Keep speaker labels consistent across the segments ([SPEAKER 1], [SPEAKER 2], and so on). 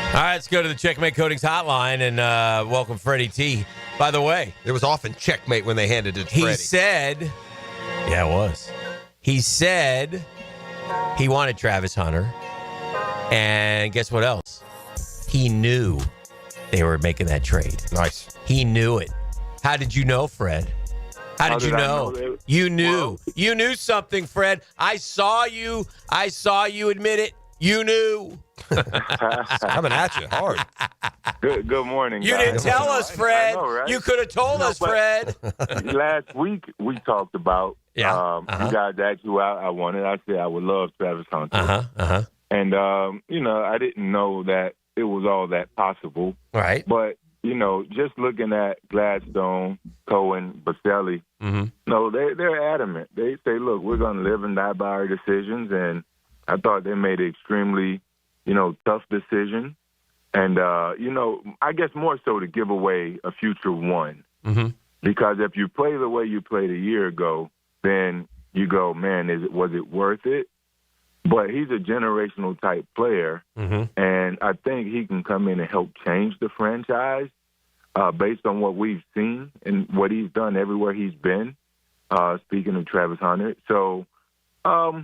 [SPEAKER 1] All right, let's go to the Checkmate Coatings hotline and welcome Freddie T. By the way,
[SPEAKER 2] it was often checkmate when they handed it to Freddie.
[SPEAKER 1] He said, yeah, it was. He said he wanted Travis Hunter. And guess what else? He knew they were making that trade.
[SPEAKER 2] Nice.
[SPEAKER 1] He knew it. How did you know, Fred? How did you know? You knew. Well, you knew something, Fred. I saw you admit it. You knew.
[SPEAKER 2] Coming at you hard.
[SPEAKER 3] Good morning,
[SPEAKER 1] You
[SPEAKER 3] guys.
[SPEAKER 1] didn't tell us, Fred.
[SPEAKER 3] I know, right?
[SPEAKER 1] You could have told us, Fred.
[SPEAKER 3] Last week, we talked about you guys asked who I wanted. I said I would love Travis Hunter. And, I didn't know that it was all that possible.
[SPEAKER 1] Right.
[SPEAKER 3] But, just looking at Gladstone, Cohen, Baselli, no, they're adamant. They say, look, we're going to live and die by our decisions. And I thought they made an extremely, tough decision. And, I guess more so to give away a future one. Because if you play the way you played a year ago, then you go, man, was it worth it? But he's a generational type player, and I think he can come in and help change the franchise based on what we've seen and what he's done everywhere he's been, speaking of Travis Hunter. So, I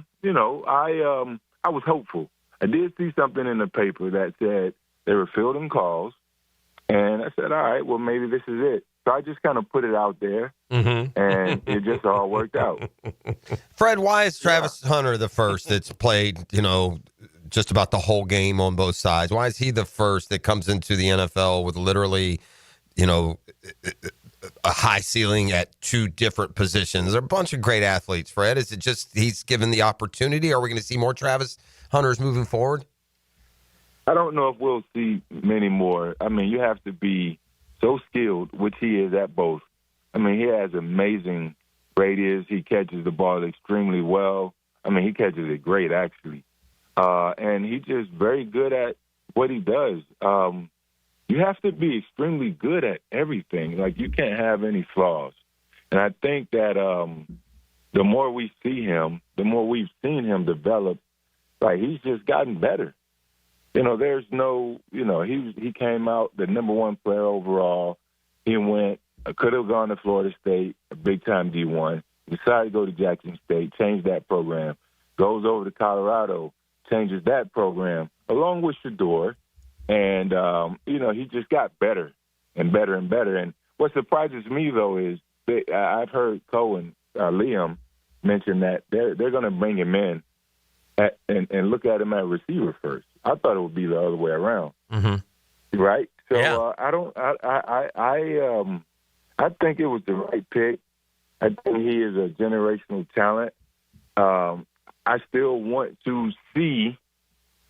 [SPEAKER 3] was hopeful. I did see something in the paper that said they were fielding calls, and I said, all right, well, maybe this is it. So I just kind of put it out there, and it just all worked out.
[SPEAKER 2] Fred, why is Travis Hunter the first that's played, just about the whole game on both sides? Why is he the first that comes into the NFL with literally, a high ceiling at two different positions? There are a bunch of great athletes, Fred. Is it just he's given the opportunity? Are we going to see more Travis Hunters moving forward?
[SPEAKER 3] I don't know if we'll see many more. I mean, you have to be so skilled, which he is at both. I mean, he has amazing radius. He catches the ball extremely well. I mean, he catches it great, actually. And he's just very good at what he does. You have to be extremely good at everything. Like, you can't have any flaws. And I think that the more we see him, the more we've seen him develop, like, he's just gotten better. There's no, he came out the number one player overall. He could have gone to Florida State, a big-time D1, decided to go to Jackson State, changed that program, goes over to Colorado, changes that program, along with Shedeur. And, he just got better and better and better. And what surprises me, though, is I've heard Cohen, Liam, mention that they're going to bring him in and look at him at receiver first. I thought it would be the other way around, right? So I think it was the right pick. I think he is a generational talent. I still want to see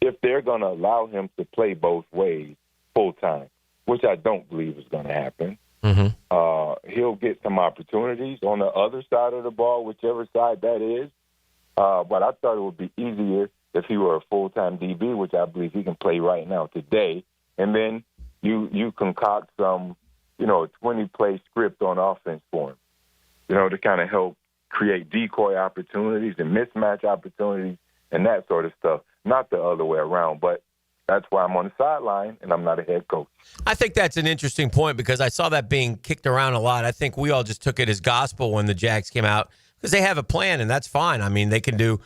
[SPEAKER 3] if they're going to allow him to play both ways full time, which I don't believe is going to happen. He'll get some opportunities on the other side of the ball, whichever side that is. But I thought it would be easier if he were a full-time DB, which I believe he can play right now today. And then you concoct some, a 20-play script on offense for him, to kind of help create decoy opportunities and mismatch opportunities and that sort of stuff. Not the other way around, but that's why I'm on the sideline and I'm not a head coach.
[SPEAKER 1] I think that's an interesting point because I saw that being kicked around a lot. I think we all just took it as gospel when the Jags came out because they have a plan, and that's fine. I mean, they can do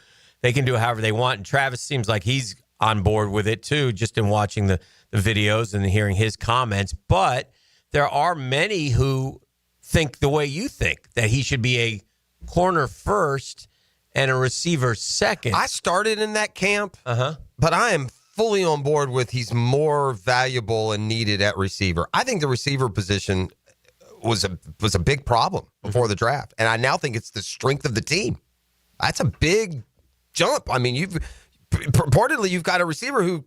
[SPEAKER 1] however they want, and Travis seems like he's on board with it too, just in watching the videos and hearing his comments. But there are many who think the way you think, that he should be a corner first and a receiver second.
[SPEAKER 2] I started in that camp, but I am fully on board with he's more valuable and needed at receiver. I think the receiver position was a big problem before the draft, and I now think it's the strength of the team. That's a big jump. I mean, purportedly you've got a receiver who,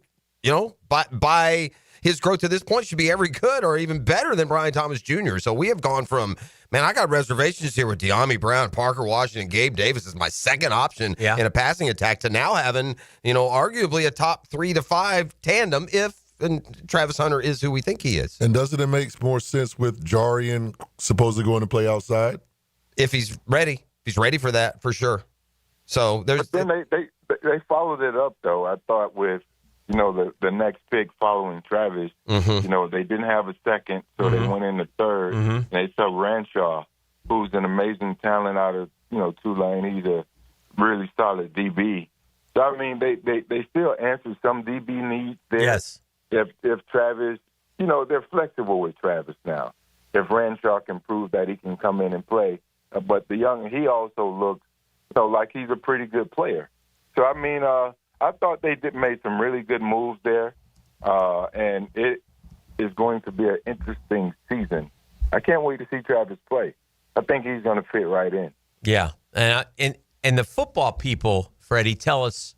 [SPEAKER 2] by his growth to this point should be every good or even better than Brian Thomas Jr. So we have gone from, man, I got reservations here with De'Ami Brown, Parker Washington, Gabe Davis is my second option in a passing attack to now having, arguably a top 3 to 5 tandem if Travis Hunter is who we think he is.
[SPEAKER 4] And doesn't it make more sense with Jarian supposedly going to play outside?
[SPEAKER 2] If he's ready. If he's ready for that, for sure. So there's.
[SPEAKER 3] But then they followed it up, though, I thought, with, the next pick following Travis, they didn't have a second, so they went in the third, and they took Ranshaw, who's an amazing talent out of, Tulane. He's a really solid DB. So, I mean, they still answer some DB needs there.
[SPEAKER 1] Yes.
[SPEAKER 3] If Travis, they're flexible with Travis now. If Ranshaw can prove that he can come in and play. But he also looks, like he's a pretty good player. So, I mean, I thought they made some really good moves there, and it is going to be an interesting season. I can't wait to see Travis play. I think he's going to fit right in.
[SPEAKER 1] Yeah, and the football people, Freddie, tell us,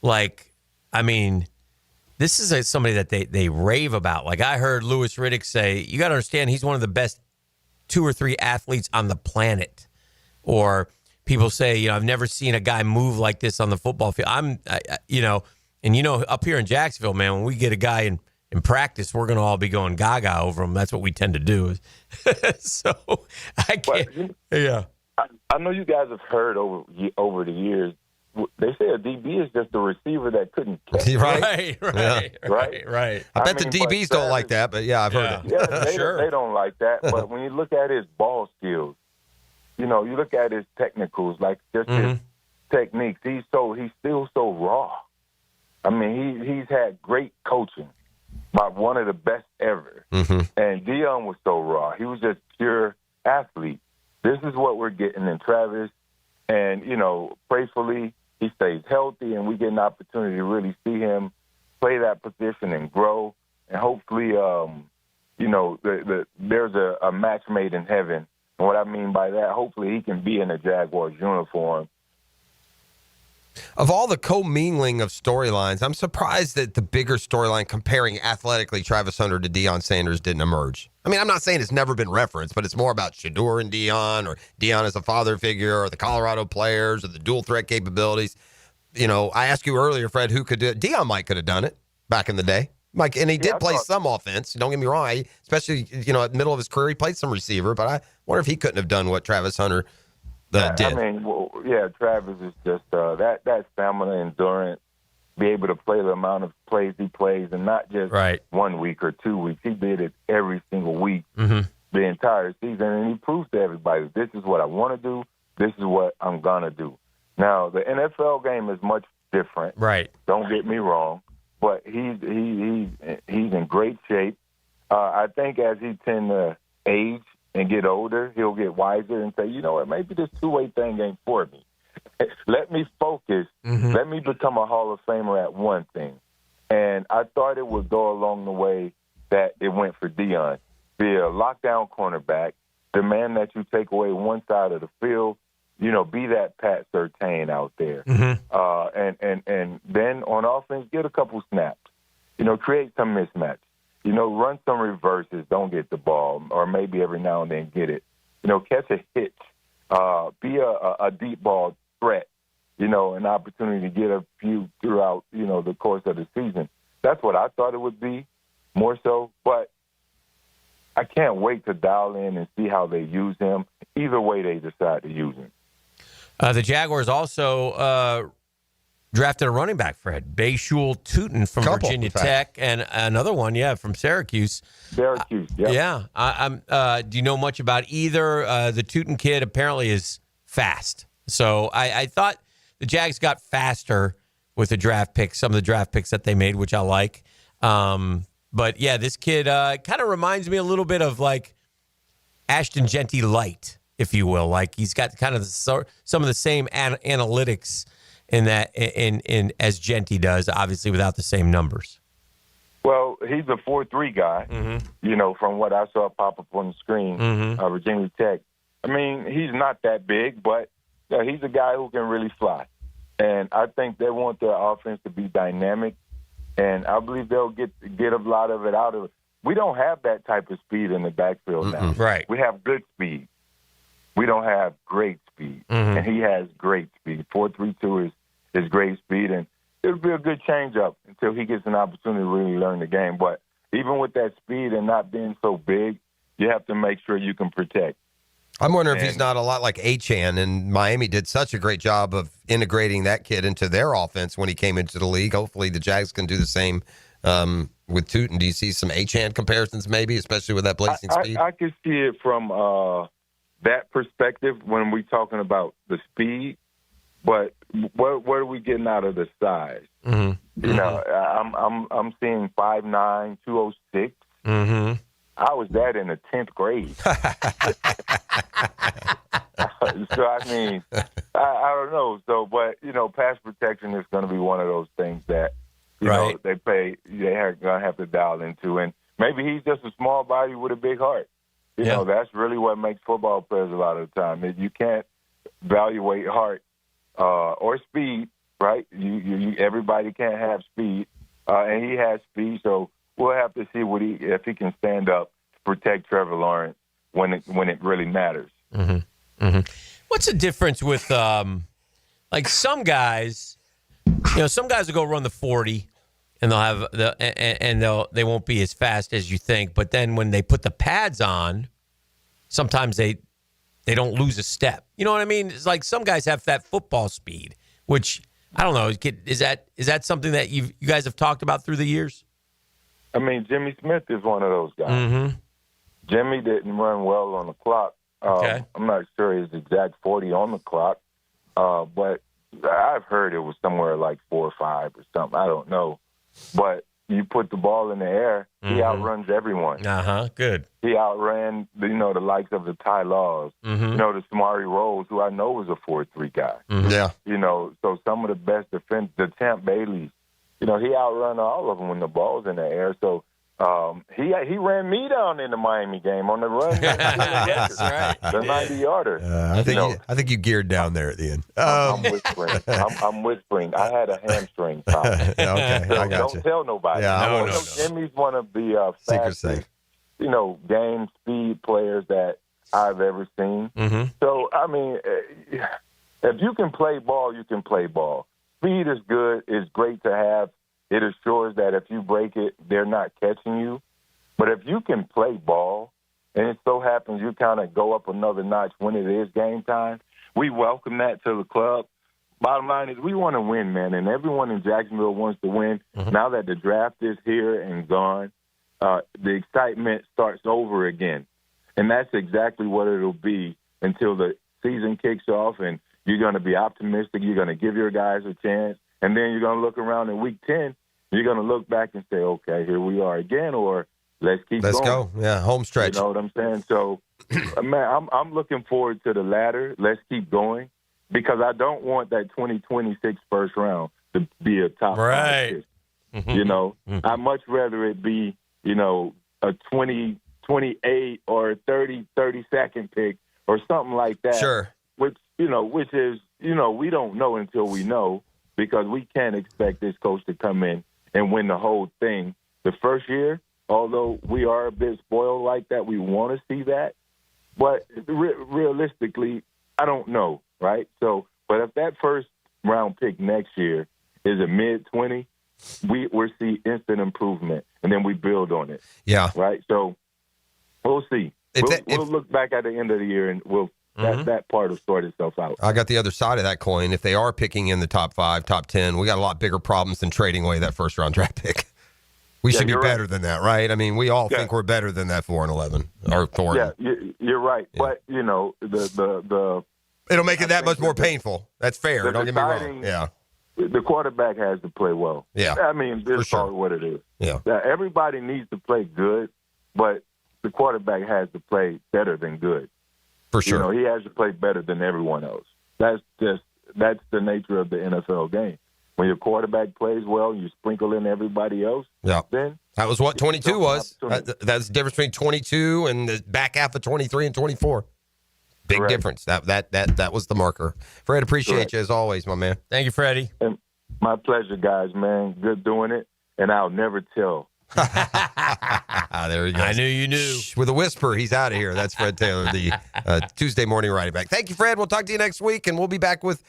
[SPEAKER 1] this is somebody that they rave about. Like I heard Louis Riddick say, you got to understand he's one of the best 2 or 3 athletes on the planet. Or people say, I've never seen a guy move like this on the football field. Up here in Jacksonville, man, when we get a guy in practice, we're going to all be going gaga over him. That's what we tend to do. So I can't. Yeah.
[SPEAKER 3] I know you guys have heard over the years, they say a DB is just a receiver that couldn't catch.
[SPEAKER 1] Right.
[SPEAKER 3] I
[SPEAKER 2] bet the DBs don't like that, but yeah, I've heard it.
[SPEAKER 3] Yeah,
[SPEAKER 1] Sure.
[SPEAKER 3] They don't like that. But when you look at his ball skills, you look at his technicals, like just his techniques. He's still so raw. I mean, he's had great coaching, by one of the best ever. And Deion was so raw. He was just pure athlete. This is what we're getting in Travis. And, prayerfully, he stays healthy and we get an opportunity to really see him play that position and grow. And hopefully, there's a match made in heaven. And what I mean by that, hopefully he can be in a Jaguars uniform.
[SPEAKER 2] Of all the commingling of storylines, I'm surprised that the bigger storyline comparing athletically Travis Hunter to Deion Sanders didn't emerge. I mean, I'm not saying it's never been referenced, but it's more about Shedeur and Deion, or Deion as a father figure, or the Colorado players, or the dual threat capabilities. I asked you earlier, Fred, who could do it. Deion might could have done it back in the day. And he did play some offense. Don't get me wrong. Especially, at the middle of his career, he played some receiver. But I wonder if he couldn't have done what Travis Hunter did.
[SPEAKER 3] I mean, Travis is just that stamina, endurance, be able to play the amount of plays he plays, and not just 1 week or 2 weeks. He did it every single week, the entire season, and he proves to everybody, this is what I want to do, this is what I'm going to do. Now, the NFL game is much different.
[SPEAKER 1] Right.
[SPEAKER 3] Don't get me wrong, but he's in great shape. I think as he tends to age and get older, he'll get wiser and say, you know what, maybe this two-way thing ain't for me. Let me focus. Let me become a Hall of Famer at one thing. And I thought it would go along the way that it went for Deion. Be a lockdown cornerback, demand that you take away one side of the field, be that Pat Surtain out there. And then on offense, get a couple snaps. Create some mismatch. Run some reverses, don't get the ball, or maybe every now and then get it. Catch a hitch. Be a deep ball threat, an opportunity to get a few throughout, the course of the season. That's what I thought it would be, more so. But I can't wait to dial in and see how they use him, either way they decide to use him.
[SPEAKER 1] The Jaguars also drafted a running back, Fred, Bayshul Tootin from Virginia Tech, and another one, from Syracuse.
[SPEAKER 3] Syracuse, yeah.
[SPEAKER 1] Yeah. Do you know much about either? The Tootin kid apparently is fast. So I thought the Jags got faster with the draft picks, some of the draft picks that they made, which I like. But, this kid kind of reminds me a little bit of, like, Ashton Genty light, if you will. Like, he's got kind of some of the same analytics in that in as Genty does, obviously without the same numbers.
[SPEAKER 3] Well, he's a 4.3 guy, from what I saw pop up on the screen, Virginia Tech. I mean, he's not that big, but he's a guy who can really fly. And I think they want their offense to be dynamic, and I believe they'll get a lot of it out of it. We don't have that type of speed in the backfield now.
[SPEAKER 1] Right.
[SPEAKER 3] We have good speed. We don't have great speed, and he has great speed. 4.32 is great speed, and it'll be a good change-up until he gets an opportunity to really learn the game. But even with that speed and not being so big, you have to make sure you can protect.
[SPEAKER 2] I'm wondering if he's not a lot like Achane, and Miami did such a great job of integrating that kid into their offense when he came into the league. Hopefully the Jags can do the same with Tootin. Do you see some Achane comparisons maybe, especially with that blazing speed?
[SPEAKER 3] I can see it from that perspective when we're talking about the speed, but what are we getting out of the size?
[SPEAKER 1] Mm-hmm.
[SPEAKER 3] You know, I'm seeing 5'9", 206.
[SPEAKER 1] Mm-hmm.
[SPEAKER 3] I was that in the 10th grade. So, I mean, I don't know. So, but, you know, pass protection is going to be one of those things that, you know, they're going to have to dial into. And maybe he's just a small body with a big heart. You know, that's really what makes football players a lot of the time. You can't evaluate heart or speed, right? Everybody can't have speed, and he has speed. So we'll have to see if he can stand up to protect Trevor Lawrence when it really matters.
[SPEAKER 1] Mm-hmm. Mm-hmm. What's the difference with like some guys? You know, some guys will go run the 40, and they'll have they won't be as fast as you think. But then when they put the pads on, sometimes they don't lose a step. You know what I mean? It's like some guys have that football speed, which I don't know. Is that something that you guys have talked about through the years?
[SPEAKER 3] I mean, Jimmy Smith is one of those guys.
[SPEAKER 1] Mm-hmm.
[SPEAKER 3] Jimmy didn't run well on the clock.
[SPEAKER 1] Okay.
[SPEAKER 3] I'm not sure his exact 40 on the clock, but I've heard it was somewhere like 4 or 5 or something. I don't know. But you put the ball in the air, he outruns everyone.
[SPEAKER 1] Good.
[SPEAKER 3] He outran the likes of the Ty Laws,
[SPEAKER 1] Mm-hmm.
[SPEAKER 3] the Samari Rose, who I know was a 4.3 guy.
[SPEAKER 1] Mm-hmm.
[SPEAKER 2] Yeah.
[SPEAKER 3] So some of the best defense, the Champ Baileys, he outrun all of them when the ball's in the air. So he ran me down in the Miami game on the run.
[SPEAKER 1] That's right.
[SPEAKER 3] The 90-yarder.
[SPEAKER 2] I think you geared down there at the end.
[SPEAKER 3] I'm whispering. I'm whispering. I had a hamstring problem.
[SPEAKER 2] Okay, I got
[SPEAKER 3] Don't
[SPEAKER 2] you.
[SPEAKER 3] tell nobody.
[SPEAKER 2] Yeah, I
[SPEAKER 1] won't. No.
[SPEAKER 3] Jimmy's one of the
[SPEAKER 2] Secret's
[SPEAKER 3] fastest,
[SPEAKER 2] safe.
[SPEAKER 3] game speed players that I've ever seen.
[SPEAKER 1] Mm-hmm.
[SPEAKER 3] So, I mean, if you can play ball, you can play ball. Speed is good. It's great to have. It assures that if you break it, they're not catching you. But if you can play ball, and it so happens you kind of go up another notch when it is game time, we welcome that to the club. Bottom line is we want to win, man, and everyone in Jacksonville wants to win.
[SPEAKER 1] Mm-hmm.
[SPEAKER 3] Now that the draft is here and gone, the excitement starts over again. And that's exactly what it'll be until the season kicks off, and you're going to be optimistic. You're going to give your guys a chance. And then you're going to look around in week 10. You're going to look back and say, okay, here we are again, or let's keep going.
[SPEAKER 2] Let's go. Yeah, home stretch.
[SPEAKER 3] You know what I'm saying? So, man, I'm looking forward to the latter. Let's keep going because I don't want that 2026 first round to be a top 5 pick.
[SPEAKER 1] Mm-hmm.
[SPEAKER 3] I'd much rather it be, a 28 or 32nd pick or something like that.
[SPEAKER 2] Sure.
[SPEAKER 3] Which is, we don't know until we know. Because we can't expect this coach to come in and win the whole thing the first year, although we are a bit spoiled like that. We want to see that. But realistically, I don't know, right? So, but if that first round pick next year is a mid-20, we'll see instant improvement, and then we build on it.
[SPEAKER 2] Yeah.
[SPEAKER 3] Right? So we'll see. We'll look back at the end of the year, and that part will sort itself out.
[SPEAKER 2] I got the other side of that coin. If they are picking in the top 5, top 10, we got a lot bigger problems than trading away that first round draft pick. We should be better than that, right? I mean, we all think we're better than that 4-11 or 4.
[SPEAKER 3] Yeah, you're right. Yeah. But the
[SPEAKER 2] it'll make it that much more painful. That's fair. Don't get me wrong. Yeah.
[SPEAKER 3] The quarterback has to play well.
[SPEAKER 2] Yeah.
[SPEAKER 3] I mean, this is probably what it is.
[SPEAKER 2] Yeah.
[SPEAKER 3] Everybody needs to play good, but the quarterback has to play better than good.
[SPEAKER 2] For sure.
[SPEAKER 3] He has to play better than everyone else. That's the nature of the NFL game. When your quarterback plays well, you sprinkle in everybody else.
[SPEAKER 2] Yeah.
[SPEAKER 3] Then
[SPEAKER 2] that was what 22 was. That's the difference between 22 and the back half of 23 and 24. Big difference. That was the marker. Fred, appreciate you as always, my man.
[SPEAKER 1] Thank you, Freddie.
[SPEAKER 3] And my pleasure, guys, man. Good doing it. And I'll never tell.
[SPEAKER 2] There he goes.
[SPEAKER 1] I knew you knew.
[SPEAKER 2] Shh, with a whisper, he's out of here. That's Fred Taylor, the Tuesday morning writing back. Thank you, Fred. We'll talk to you next week, and we'll be back with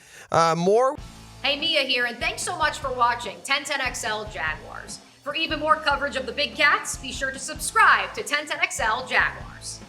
[SPEAKER 2] more.
[SPEAKER 5] Hey, Mia here, and thanks so much for watching 1010XL Jaguars. For even more coverage of the Big Cats, be sure to subscribe to 1010XL Jaguars.